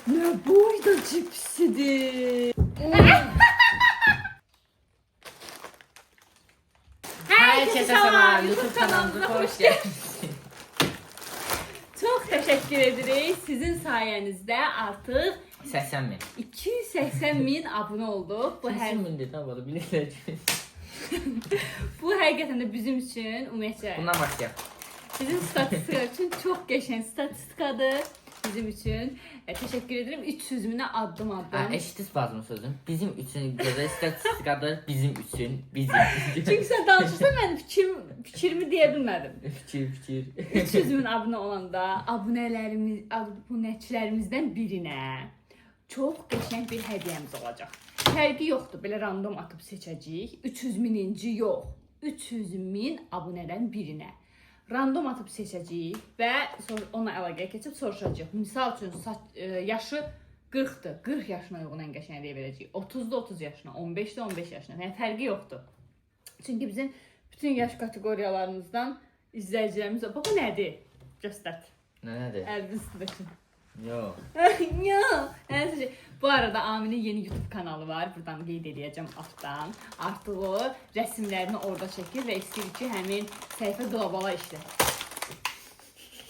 Ne boyda cipsidir. Herkese selam. YouTube kanalımıza hoş geldiniz. Çok teşekkür ederiz. Sizin sayenizde artık 80 bin. 280 bin abone olduk. 80 bin dedi ama bilirler. Bu həqiqətən də bizim üçün ümumiyyətlə Bundan başlayalım. bizim statistika üçün çox qəşəng statistikadır. Bizim üçün təşəkkür edirəm. 300 minə addım. Eşitiz bazımı sözüm. Bizim üçün gözəl statistikadır. Bizim üçün. Çünki sən danışırsan mən fikrimi deyə bilmədim. Fikir. 300 min abunə olanda abunəçilərimizdən birinə çox qəşəng bir hədiyyəmiz olacaq. Fərqi yoxdur, belə random atıb seçəcəyik. 300 mininci yox, 300 min abunədən birinə random atıb seçəcəyik və ona əlaqəyə keçib soruşacağıq. Misal üçün yaşı 40-dır, 40 yaşına uyğun ən qəşəng hədiyyə verəcəyik. 30-da 30 yaşına, 15-də 15 yaşına, yəni fərqi yoxdur. Çünki bizim bütün yaş kateqoriyalarımızdan izləyicilərimiz var. Baba nədir? Göstər. Nədir? Əlbin üstündəkin. Yox. Yox. Bu arada Aminin yeni YouTube kanalı var. Buradan qeyd edəcəm altdan. Artıq o rəsmlərini orada çəkir və istəyir ki, həmin səhifə qlobala işləsin.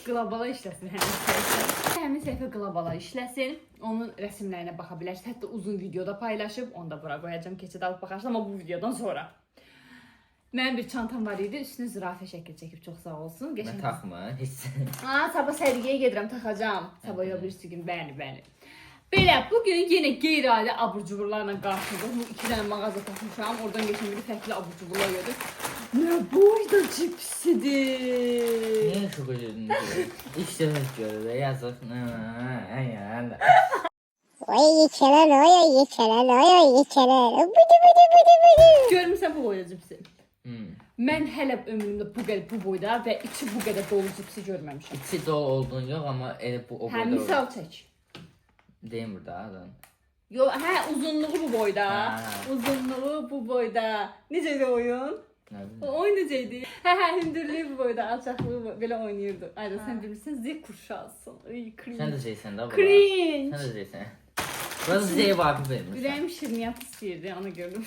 Qlobala işləsin həmin səhifə. Həmin səhifə qlobala işləsin. Onun rəsmlərinə baxa bilərsiniz. Hətta uzun videoda paylaşıb, onu da bura qoyacağım. Keçid alıb baxarsınız, amma bu videodan sonra. Mənim bir çantam var idi, üstünə zürafə şəkil çəkib, çox sağ olsun. Mən taxma, heç. Sabah sərgiyə gedirəm, taxacam. Sabah ya birisi gün, bəli. Belə, bugün yenə qeyri-adi abur-cuburlarla qarşıladıq. Bu 2 dənə mağaza taxmışam, oradan geçən biri fərqli abur-cuburlar gördük. Nə boyda cipsidir. Niyə şoka dedin? İlk dəfə görür, yazıq. Oy yekelen. Bıdı. Görmüsən bu boyda cipsi? Mən hələ ömrümdə bu boyda və içi bu qədər dolu cipsi görməmişəm. İçi dolu olduğunu yox, amma elə bu o boyda. Hə, misal çək. Deyim burada adam. Yo, hə, uzunluğu bu boyda. Hə. Uzunluğu bu boyda. Necədir oyun? Nə bileyim. O oyun necəydi? Hə, hündürlüyü bu boyda, alçaqlığı belə oynayırdı. Ayda sən bilirsən, Z kuşağısın. Ay, cringe. Sən də şeysən də baba. Cringe. Sən də şeysən. Burası Z vakıf vermiş. Ürəyim şirniyyat istəyirdi, onu gördüm.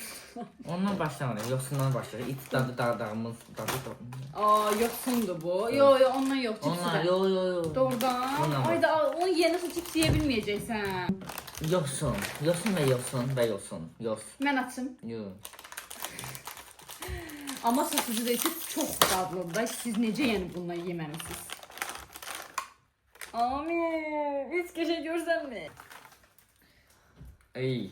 Ondan başlamalıyım, yoxsundan başlayır. İt dadı dağdağımız dadı. Aa, yoxsundur bu. Yo, ondan yox, Onlar, cipsidən. yo. Doğrudan. Ondan var. Ayda, onu yenisi cips yeyə bilməyəcəksən. Yoxsun və yoxsun. Mən açım. Yo. Amma satıcı da ki, çox dadlıdır da. Siz necə yəni bundan yeməmisiniz? Amin. Heç qəşəng görsən mi? Ey.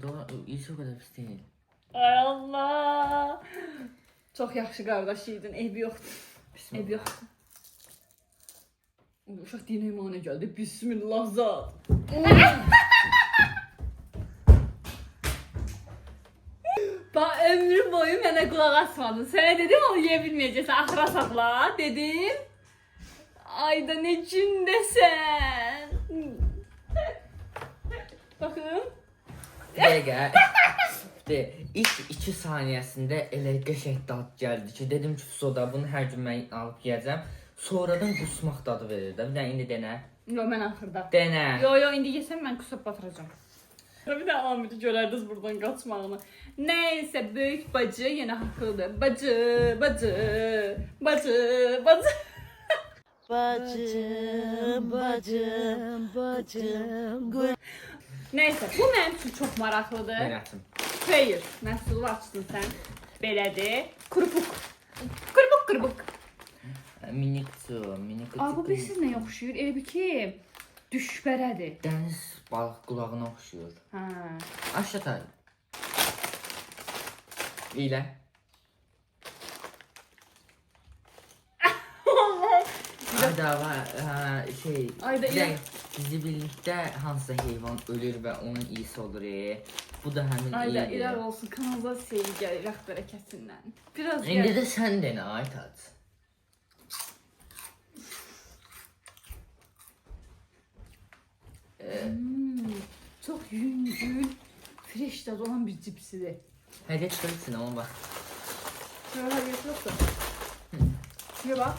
Doğru, hiç o kadar pis değil. Ay Allah. Çox yaxşı qardaş idin. Eybi yoxdur. Eybi yoxdur. Uşaq dinə imanə gəldi. Bismillah zat. Bax, ömrü boyu mənə qulaq asmadın. Sənə dedim, onu yeyə bilməyəcəksən. Axıra saxla, dedim. Ayda ne cündəsən. Baxın. Dəqiqə. İlk 2 saniyəsində elə qəşəng dad gəldi ki, dedim ki, soda bunu hər gün mən alıb yeyəcəm. Sonradan qusmaq dadı verir də. Bir də indi denə. Yo, mən axırda. Denə. Yo, indi yesəm mən qusub batıracağım. Bir də Amiri görərdiniz buradan qaçmağını. Nəysə, böyük bacı yenə haqlıdır. Bacı. Bacım. Nəysə, bu mənim üçün çox maraqlıdır. Mən açım. Xeyr, məhsulu açdın sən. Belədir. Kurupuk. Minik su. Aa, bu bilsiz nəyə oxşuyur? Elə bir ki, düşbərədir. Dəniz balıq qulağına oxşuyur. Hə. Aşağı. İlə. Ayda var, Ayda ilə. zibillikdə hansısa heyvan ölür və onun iyisi olur. Bu da həmin Ayda, iyidir. iraq olsun, kanalizasiyaya gəlir, iraq bərəkəsindən. Biraz İndi gəl. də sən denə, Aytac. Çox yüngül, fresh dad olan bir cipsidir. Həqiqət çıxırsın ama bax. Şöyle bir yoxsa. Ye bax.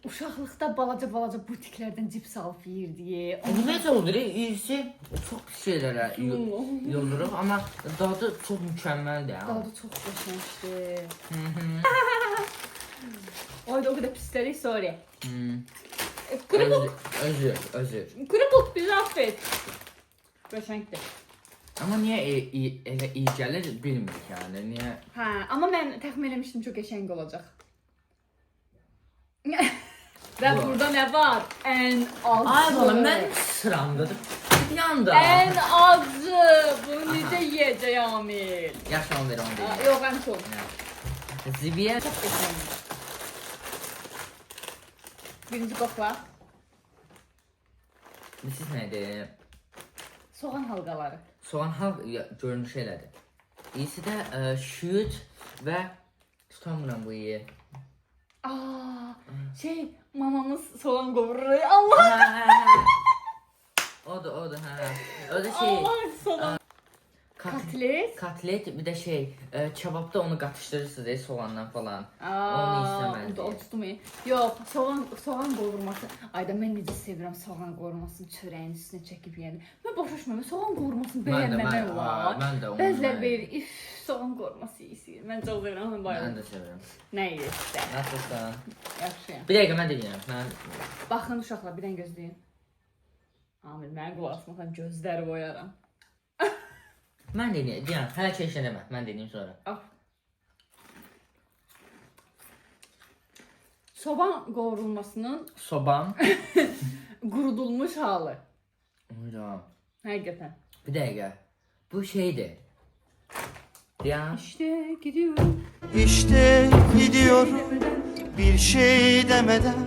Uşaqlıqda balaca butiklərdən cips alıb yeyirdik. Bu necə olur? İyisi çox pis şeylərə yolduruq, amma dadı çox mükəmməldir. Dadı çox qəşəngdir. Oyda o qədər pislərik, sorry. Özür. Kripot bizi affet. Qəşəngdir. Amma niyə elə iyi gəlir bilmirik yəni. Niyə? Hə, amma mən təxmin eləmişdim çox qəşəng olacaq. Və burada nə var? Ən acı. Ay bala, mən sıramdadır. Bir yanda. Ən acı. Bunu necə yeyəcək Amil? Yaxşı onu ver, onu ver. Yox, ən çox. Zibiyə. Çox qəşəng. Birinci qoxla. Siz nədir? Soğan halqaları. Soğan görünüşü elədir. İyisi də şüt və tutamıram bu iyi. Mamamız soğan qovurur. Allah! Odur, hə. O da şey... Allah, soğan. Kotlet. Kotlet, bir də şey, kebabda onu qatışdırırsınız, soğandan falan. Onu istəməzdim. Uçdum. Yox, soğan qovurması. Ayda mən necə sevirəm soğan qovurmasını çörəyin üstünə çəkib yeyəni. Mən başa düşmürəm, soğan qovurmasını bəyənməmək var. Mən də onu. Bəzilər deyir, soğan qovurması yeyir. Mən çox sevirəm, mən bayılıram. Mən də sevirəm. Nə yeyirsən? Nasılsan? Yaxşıyam. Bir dəqiqə mən deyirəm. Baxın uşaqlar, bir dənə gözləyin. Amil, mənə qulaq asmasan gözləri boyaram. Mən deyirəm, hələ keçən demə. Mən deyim sonra. Al. Soğan qovurulmasının Soban. qurudulmuş halı. Uyda. Həqiqətən. Bir dəqiqə. Bu şeydir. Deyəm. İşte gidiyorum. İşte gidiyorum bir şey demeden.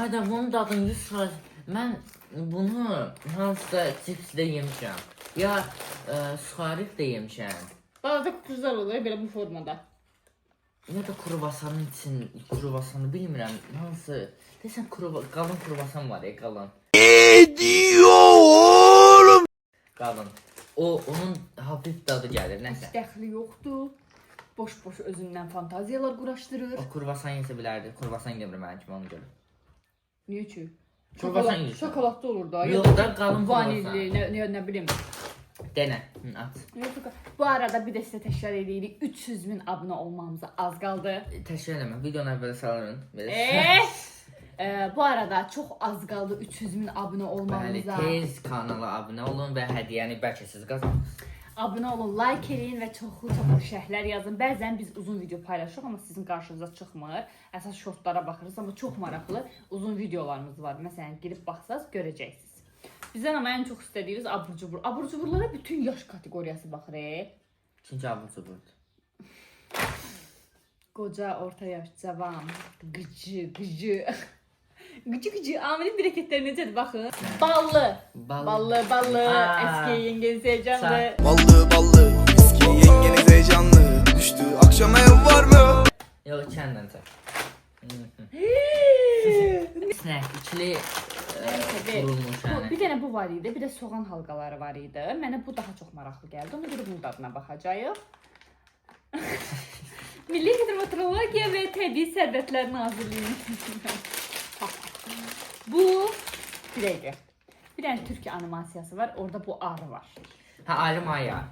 Ayda bunun dadını 100%. Mən bunu hansıda cipsdə yemişəm. Ya suxarik də yemişəm. Balaca güzel olur belə bu formada. Ya da kruvasanın için, kruvasanı bilmirəm. Hansı? Desən qalın kruvasan var ya, qalın. Ne diyor oğlum? Qalın. Onun hafif dadı gəlir, nəsə. Dəxli yoxdur. Boş-boş özündən fantaziyalar quraşdırır. O kruvasan yesə bilərdi. Kruvasan yemirəm mən kimi onu görüm. Niyə ki? Kruvasan yeyirsən. Şokoladlı olur da. Yox da qalın kruvasan. Vanilli, nə bilim. Denə, at. Bu arada bir də sizə təkrar edirik. 300 min abunə olmamıza az qaldı. Təşkil eləmə, videonu əvvələ salırın. Bu arada çox az qaldı 300 min abunə Bəli, olmamıza. tez kanala abunə olun və hədiyyəni bəlkə siz qazanırsınız. Abunə olun, like eləyin və çoxlu şərhlər yazın. Bəzən biz uzun video paylaşırıq, amma sizin qarşınıza çıxmır. Əsas şortlara baxırız, amma çox maraqlı uzun videolarımız var. Məsələn, girib baxsaz görəcəksiniz. Bizdən amma ən çox istədiyiniz abur-cubur. Abur-cuburlara bütün yaş kateqoriyası baxır. İkinci abur-cuburdur. Qoca, orta yaş, cavan, qıcı. Qıcı. Amilin bir hərəkətləri necədir, baxın. Ballı. Eski yengeniz heyecanlı. Ballı, eski yengeniz heyecanlı. Düştü akşam ev var mı? Yox, kəndən çək. Snack, ikili vurulmuş yəni. Bir dənə bu var idi, bir də soğan halqaları var idi. Mənə bu daha çox maraqlı gəldi. Ona görə bunun dadına baxacağıq. Milli Hidrometeorologiya və Təbii Sərvətlər Nazirliyinin bu bir dəqiqə. Bir dənə Türkiyə animasiyası var, orada bu arı var. Hə, Arı Maya.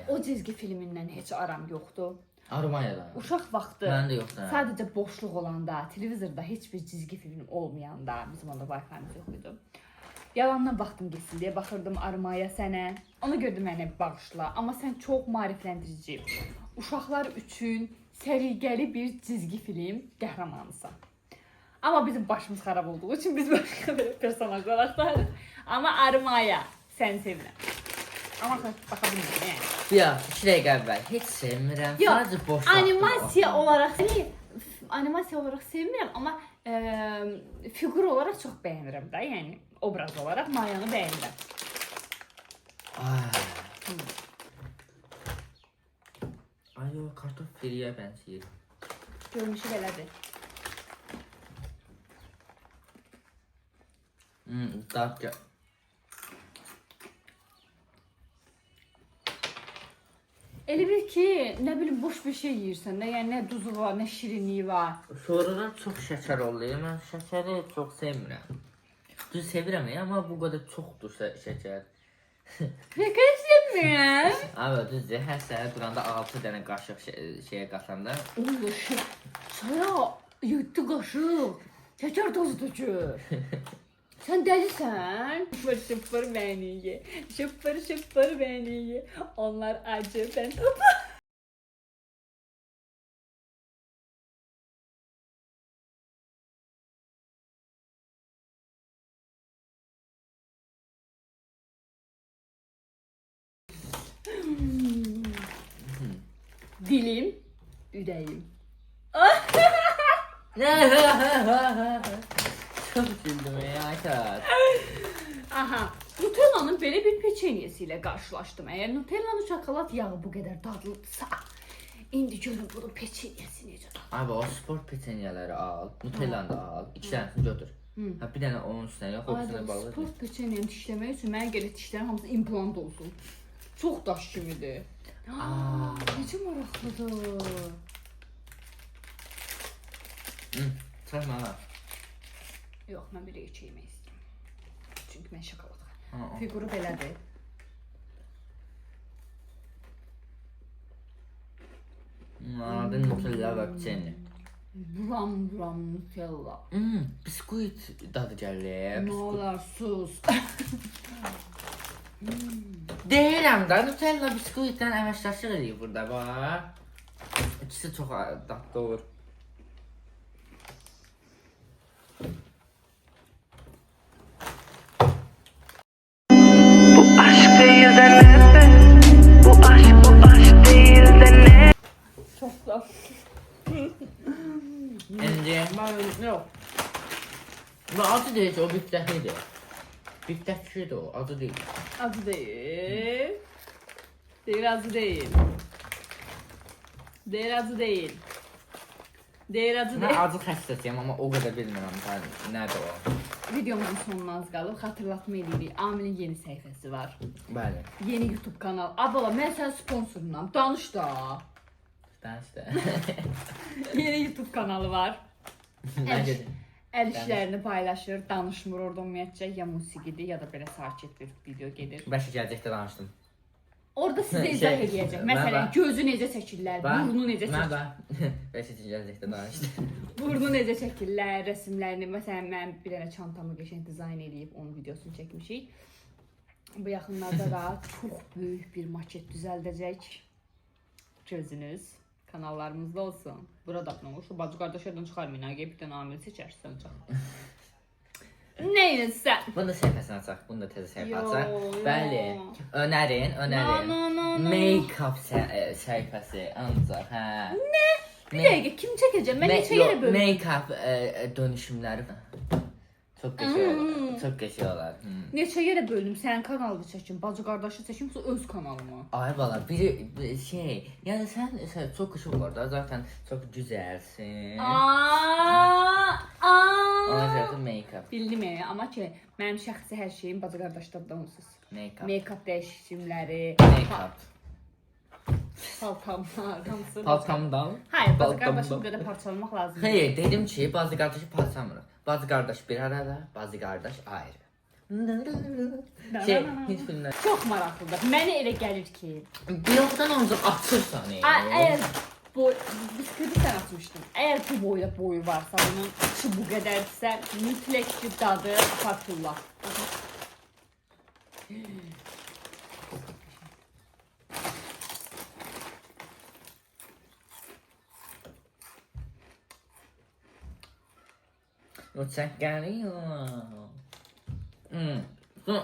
O cizgi filmindən heç aram yoxdur. Arı Mayadan. Uşaq vaxtı Məndə yoxdur. sadəcə boşluq olanda, televizorda heç bir cizgi film olmayanda, bizim onda Wi-Fi-miz yox idi. Yalandan vaxtım geçsin deyə baxırdım Armaya sənə. Ona görə də mənə bağışla, amma sən çox maarifləndirici, uşaqlar üçün səliqəli bir cizgi film qəhrəmanısan. Amma bizim başımız xarab olduğu üçün biz başqa bir personajlar axtarırıq. Amma Armaya sən sevirəm. Amma baxa bilmirəm yəni. Ya, 2 dəqiqə əvvəl heç sevmirəm. Sadəcə boş vaxtım. Animasiya olaraq sevmirəm, amma fiqur olaraq çox bəyənirəm də, yəni obraz olaraq Mayanı bəyənirəm. Ay yox, kartof firiyə bənzəyir. Görünüşü belədir. Dad gəl. Elə bil ki, nə bilim boş bir şey yeyirsən də, yəni nə duzu var, nə şirinliyi var. Sonradan çox şəkər oluyor. Mən şəkəri çox sevmirəm. Düz sevirəm amma bu qədər çoxdur şəkər. Şəkər sevmirəm. Abi düzdür. Hər səhər duranda 6 dənə qaşıq şeyə qatanda. Oğlum, çaya 7 qaşıq şəkər tozu tökür. Sən dəlisən? Şıpır bəni ye. Şıpır bəni ye. Onlar acı, ben tatlı. Dilim, ürəyim. Çok güldüm ya Kat. Aha, Nutella'nın belə bir peçenyesi ilə qarşılaşdım. Əgər Nutella'nın şokolad yağı bu qədər dadlıdırsa, indi görün bunun peçenyesi necə dadlı. Abi o spor peçenyeleri al. Nutella'nı da al. İki tanesini götür. Ha, bir tane onun üstüne yok. O üstüne bağlı. Sport peçenyeni dişləmək üçün mənə görə dişlərim hamısı implant olsun. Çox daş kimidir. Necə maraqlıdır. Çəkmə ha. Yox, mən bir iki yemək istəyirəm. Çünki mən şokolad. Ha. Fiquru belədir. Adı Nutella ve peçenye. Buram Nutella. Bisküvit dadı gəlir. Ne olar sus. Deyirəm də Nutella bisküvitdən əvəzləşir eləyir burada bax. İkisi çox dadlı olur. Bu aşk değil de nefes. Bu aşk değil de ne? Çok da. İndi Ben yok. bu adı deyil ki, o biftəklidir. Biftəklidir o, adı deyil. Adı değil. Değil adı değil. Değil adı değil. Değil adı Mən değil. acı xəstəsiyəm, amma o qədər bilmirəm nədir o. Videomuzun sonuna az qalıb. Xatırlatma edirik. Amilin yeni səhifəsi var. Bəli. Yeni YouTube kanal. Abala mən sən sponsorunam. Danış da. Danış da. Yeni YouTube kanalı var. Nə gedim? El işlərini paylaşır, danışmır orada ümumiyyətcə ya musiqidir ya da belə sakit bir video gedir. Bəşə gələcəkdə danışdım. Orada sizə izah edəcək. Məsələn, gözü necə çəkirlər, burnu necə çəkirlər. Bəşə gələcəkdə danışdım. Burnu necə çəkirlər, rəsmlərini. Məsələn, mən bir dənə çantamı qəşəng dizayn edib onun videosunu çəkmişik. Bu yaxınlarda da çox böyük bir maket düzəldəcək. Gözünüz kanallarımızda olsun. Burada ne olur? Şu bacı qardaşlardan çıxarmayın. Əgər bir dənə amil seçərsən ancaq. Neyinsə. Bunu da səhifəsini açaq, bunu da təzə səhifə açaq. Yo. Bəli. Önərin. No. Make-up səhifəsi ancaq, hə. Bir dəqiqə, kim çəkəcəm? Mən neçə yerə bölüm? Make-up dönüşümləri. Çok geçiyor. Çok geçiyorlar. Neçə yerə bölüm? Sənin kanalını çəkim, bacı qardaşı çəkim, yoxsa öz kanalımı? Ay bala bir şey. Yani sen çok ışık orada zaten çok güzelsin. Ona zaten make-up. Bildim amma ki, mənim şəxsi hər şeyim bacı qardaşlardan onsuz. Make-up. Make-up dəyişimləri, Make-up. paltamlar, hamısı. Paltamdan. Hayır, bacı Paltamdan. qardaşını qədər parçalamaq lazım. Hayır dedim ki bazı kardeşi parçamırıq. Bazı kardeş bir arada, bazı kardeş ayrı. Şey, hiç filmler. Çox maraqlıdır. Mənə elə gəlir ki, Bir yoldan önce açırsan əgər bisküvi sən açmışdın. Əgər bu boyda boyu varsa, bunun içi bu qədərdirsə, mütləq ki dadı farklılar. Uçak geliyor. Ben... Ne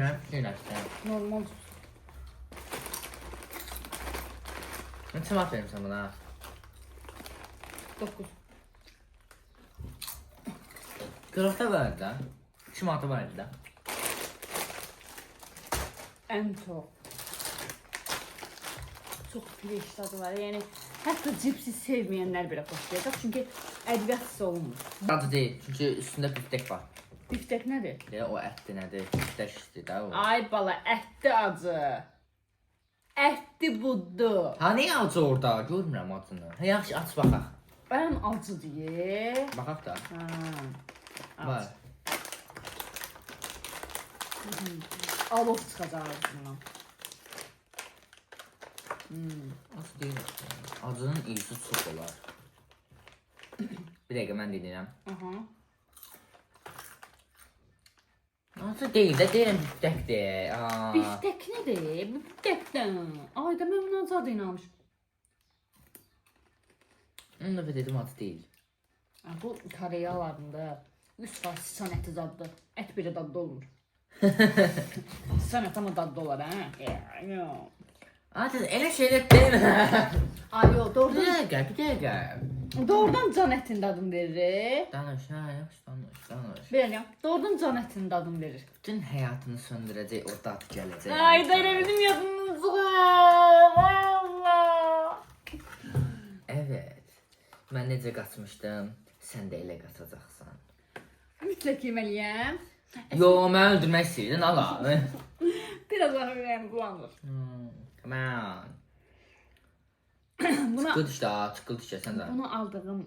yapıyorsun? Normal. Ne çim aferin sen buna? 9. Kırıkta vardı da. Çim atı vardı da. Ən çox. Çox fresh tadı var. Yəni hətta cipsi sevməyənlər belə xoşlayacaq. Çünki ədviyyat hissi olunmur. Tadı değil çünkü üstünde biftek var. Biftek nədir? Ya o ətli nədir? Dəşdi də o. Ay bala, ətli acı. Ətli buddu. Ha niyə acı orada? Görmürəm acını. Ha yaxşı aç baxaq. Bələm acı deyə. Baxaq da. Ha. Var. Alov çıxacaq ağzından. Acı deyil. Acının iyisi çox olar. Bir dəqiqə mən deyirəm. Aha. Acı deyil də deyirəm biftəkdir. Biftek nədir? Bu biftekdən. Ay da mən buna acı adı inanmışım. Onu da dedim acı deyil. Bu Koreyalarında 3% sıçan əti daddır. Ət belə dadlı olmur. Sıçan ət ama dadlı olar, hə? Acı elə şeylər deyil. Ay yox, Bir doğrudan, dəqiqə, bir dəqiqə. doğrudan can ətin dadını verir. Danış, hə, yaxşı danış. Belə, doğrudan can ətin dadını verir. Bütün həyatını söndürəcək o dad gələcək. Ay da elə bizim yadımız var. Allah. Evet. Mən necə qaçmışdım, sən də elə qaçacaqsan. Mütləq yeməliyəm. Yo, mən öldürmək istəyirdin, ala. Biraz daha ürəyim bulanır. Come on. Buna Çıxıl işte, çıxıl işte sən də. Bunu aldığım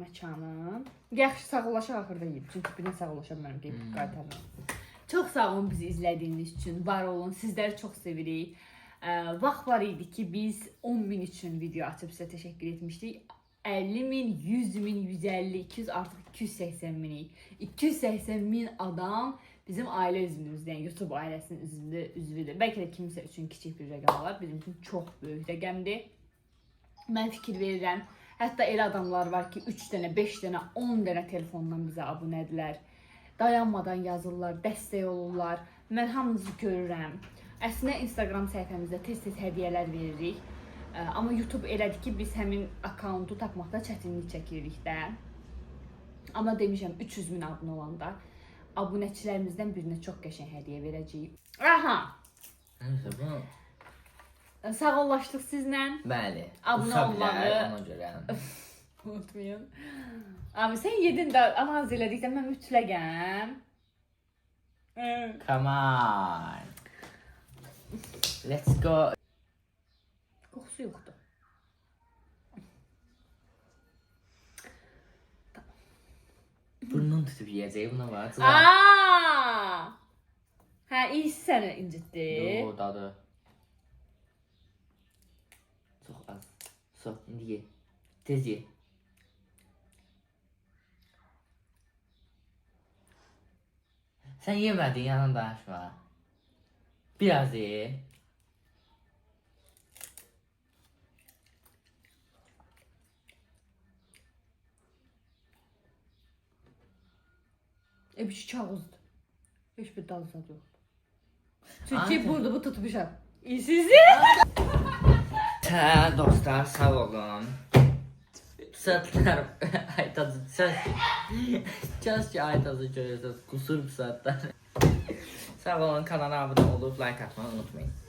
məkanın yaxşı sağollaşaq axırda yeyib. Çünki birini sağollaşa bilmərəm deyib qaytarıram. Çox sağ olun bizi izlədiyiniz üçün. Var olun. Sizləri çox sevirik. Vaxt var idi ki biz 10.000 üçün video açıb sizə təşəkkür etmişdik. 50.000, 100.000, 150, 200 artıq 280.000. 280.000 adam bizim ailə üzvümüzdür, yəni YouTube ailəsinin üzvüdür. Bəlkə də kimsə üçün kiçik bir rəqəm olar, bizim üçün çox böyük rəqəmdir. Mən fikir verirəm. Hətta elə adamlar var ki 3 dənə, 5 dənə, 10 dənə telefondan bizə abunədirlər. Dayanmadan yazırlar, dəstək olurlar. Mən hamınızı görürəm. Əslində Instagram səhifəmizdə tez-tez hədiyyələr veririk. Amma YouTube elədir ki, biz həmin akkauntu tapmaqda çətinlik çəkirik də. Amma demişəm 300.000 abunə olanda abunəçilərimizdən birinə çox qəşəng hədiyyə verəcəyik. Aha! Neyse bu. Sağollaşdıq sizlə. Bəli. Abunə Usa bilər, olmağı ona görə. unutmayın. Abi sən yedin də analiz elədikdə mən mütləqəm. Come on. Let's go. Qoxusu yoxdur. Burnunu tutub yiyəcək buna var. Aa! Hə, iyisi səni incitdi. Yo, dadı. Çox az. Çox, indi ye. Tez ye. Sən yemədin, yanında danışma. Biraz ye. Bir şey kağızdı. Hiçbir dal tadı yoktu. Çünkü burada bu tutmuşam. İyisiniz. Hə, dostlar, sağ olun. Saatlər Aytazı Just ki Aytazı görürsünüz, qusur bu saatlər. Sağ olun, kanala abunə olub, like atmayı unutmayın.